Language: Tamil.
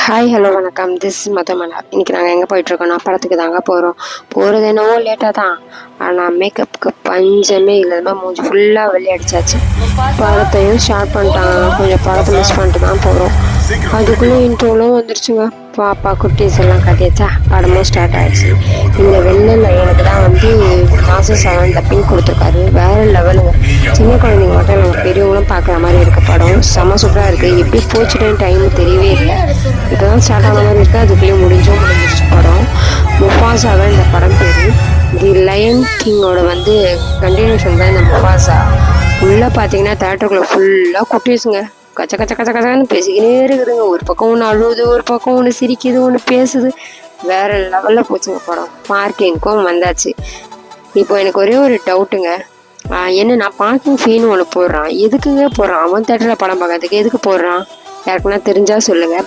ஹாய் ஹலோ வணக்கம். This is Madamala. இன்றைக்கி நாங்கள் எங்கே போயிட்டுருக்கோன்னா படத்துக்கு தாங்க போகிறோம். போகிறது என்னவோ லேட்டாக தான், ஆனால் மேக்கப்புக்கு பஞ்சமே இல்லாத மூஞ்சி ஃபுல்லாக வெளியே அடித்தாச்சு. படத்தையும் ஸ்டார்ட் பண்ணிட்டாங்க. கொஞ்சம் படத்தை மிஸ் பண்ணிட்டு தான் போகிறோம். அதுக்குள்ளே இன்ட்ரோலாம் வந்துருச்சுங்க. பாப்பா குட்டீஸ் எல்லாம் கட்டியாச்சா, படமும் ஸ்டார்ட் ஆகிடுச்சு. இந்த வெள்ளை எனக்கு தான் நாசர் சார் டப்பிங் கொடுத்துருக்காரு. வேறு லெவலுங்க. சின்ன குழந்தைங்க மட்டும் நம்ம பெரியவங்களும் பார்க்குற மாதிரி இருக்க படம் செம்ம சூப்பராக இருக்குது. எப்படி போச்சுட்டேன்னு டைம் தெரியவே இல்லை. இப்போ தான் ஸ்டார்ட் ஆன மாதிரி இருக்குது. அதுக்குள்ளேயே முடிஞ்சிருச்சு படம். முஃபாசாவை இந்த படம் பேர். தி லயன் கிங்கோட கண்டினியூஷன் தான் இந்த முஃபாசா. உள்ளே பார்த்தீங்கன்னா தேட்டருக்குள்ளே ஃபுல்லாக குட்டீஸுங்க. கச்ச கச்ச கச்ச கச்சன்னு பேசிக்கினே இருக்குதுங்க. ஒரு பக்கம் ஒன்று அழுவுது, ஒரு பக்கம் ஒன்று சிரிக்குது, ஒன்று பேசுது. வேறு லெவலில் போச்சுங்க படம். பார்க்கிங்க்கும் வந்தாச்சு. இப்போ எனக்கு ஒரே ஒரு டவுட்டுங்க. என்னன்னா பார்க்கிங் ஃபீன்னு ஒன்று போடுறான். எதுக்குங்க போடுறான்? அவன் தேட்டரில் படம் பார்க்கறதுக்கு எதுக்கு போடுறான்? யாருக்குன்னா தெரிஞ்சால் சொல்லுங்கள்.